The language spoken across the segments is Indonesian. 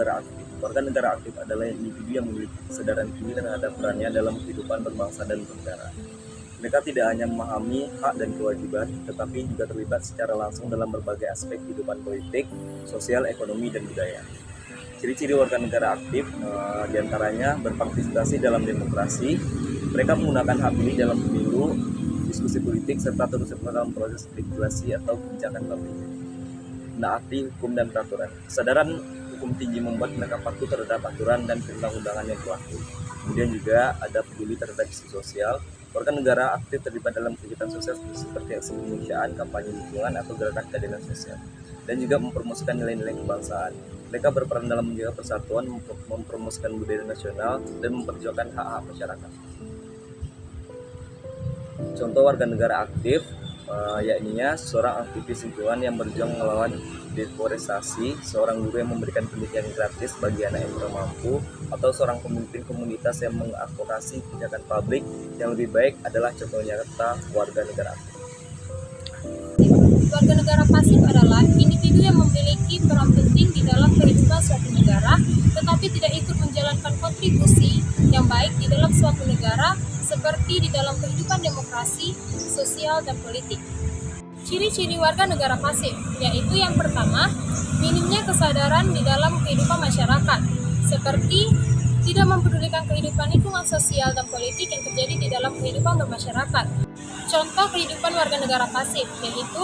negara aktif. Warga negara aktif adalah individu yang memiliki kesadaran tinggi terhadap perannya dalam kehidupan berbangsa dan bernegara. Mereka tidak hanya memahami hak dan kewajiban, tetapi juga terlibat secara langsung dalam berbagai aspek kehidupan politik, sosial, ekonomi, dan budaya. Ciri-ciri warga negara aktif diantaranya berpartisipasi dalam demokrasi, mereka menggunakan hak pilih dalam pemilu, diskusi politik, serta terus serta dalam proses regulasi atau kebijakan publik. Menaati hukum dan peraturan. Kesadaran hukum tinggi membuat mereka patuh terhadap aturan dan perundang-undangan yang berlaku. Kemudian juga ada peduli terhadap isu sosial. Warga negara aktif terlibat dalam kegiatan sosial seperti aksi kemanusiaan, kampanye lingkungan, atau gerakan keadilan sosial. Dan juga mempromosikan nilai-nilai kebangsaan. Mereka berperan dalam menjaga persatuan, mempromosikan budaya nasional, dan memperjuangkan hak-hak masyarakat. Contoh warga negara aktif, yakni seorang aktivis lingkungan yang berjuang melawan deforestasi, seorang guru yang memberikan pendidikan gratis bagi anak yang kurang mampu, atau seorang pemimpin komunitas yang mengadvokasi kebijakan publik yang lebih baik adalah contoh nyata warga negara aktif. Warga negara pasif adalah individu yang memiliki peran penting di dalam kehidupan suatu negara, tetapi tidak ikut menjalankan kontribusi yang baik di dalam suatu negara, seperti di dalam kehidupan demokrasi, sosial, dan politik. Ciri-ciri warga negara pasif, yaitu yang pertama, minimnya kesadaran di dalam kehidupan masyarakat, seperti tidak mempedulikan kehidupan lingkungan sosial dan politik yang terjadi di dalam kehidupan bermasyarakat. Contoh kehidupan warga negara pasif, yaitu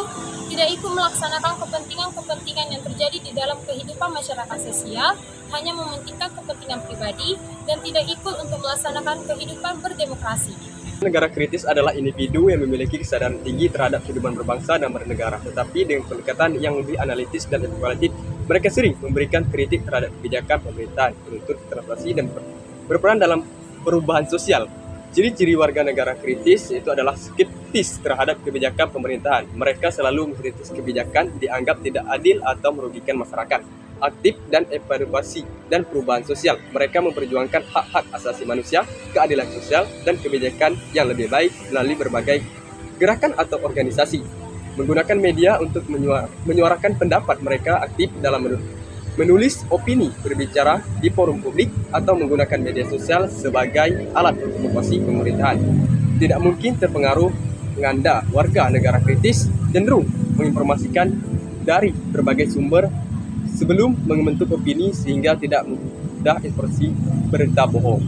tidak ikut melaksanakan kepentingan-kepentingan yang terjadi di dalam kehidupan masyarakat sosial, hanya mementingkan kepentingan pribadi, dan tidak ikut untuk melaksanakan kehidupan berdemokrasi. Negara kritis adalah individu yang memiliki kesadaran tinggi terhadap kehidupan berbangsa dan bernegara, tetapi dengan pendekatan yang lebih analitis dan evaluatif. Mereka sering memberikan kritik terhadap kebijakan pemerintahan, menuntut transparansi, dan berperan dalam perubahan sosial. Ciri-ciri warga negara kritis itu adalah skeptis terhadap kebijakan pemerintahan. Mereka selalu mengkritis kebijakan dianggap tidak adil atau merugikan masyarakat. Aktif dan evaluasi dan perubahan sosial. Mereka memperjuangkan hak-hak asasi manusia, keadilan sosial, dan kebijakan yang lebih baik melalui berbagai gerakan atau organisasi. Menggunakan media untuk menyuarakan pendapat. Mereka aktif dalam menulis opini, berbicara di forum publik, atau menggunakan media sosial sebagai alat promosi pemerintahan. Tidak mungkin terpengaruh menganda warga negara kritis cenderung menginformasikan dari berbagai sumber sebelum membentuk opini sehingga tidak mudah informasi berita bohong.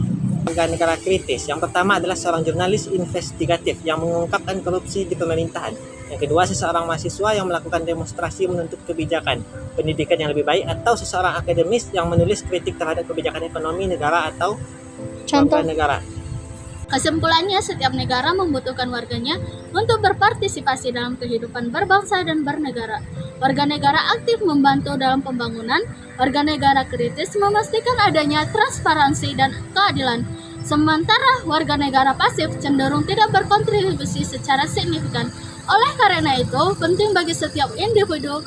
Warga negara kritis, yang pertama adalah seorang jurnalis investigatif yang mengungkapkan korupsi di pemerintahan. Yang kedua, seseorang mahasiswa yang melakukan demonstrasi menuntut kebijakan pendidikan yang lebih baik, atau seseorang akademis yang menulis kritik terhadap kebijakan ekonomi negara atau warga negara. Kesimpulannya, setiap negara membutuhkan warganya untuk berpartisipasi dalam kehidupan berbangsa dan bernegara. Warga negara aktif membantu dalam pembangunan, warga negara kritis memastikan adanya transparansi dan keadilan. Sementara warga negara pasif cenderung tidak berkontribusi secara signifikan. Oleh karena itu, penting bagi setiap individu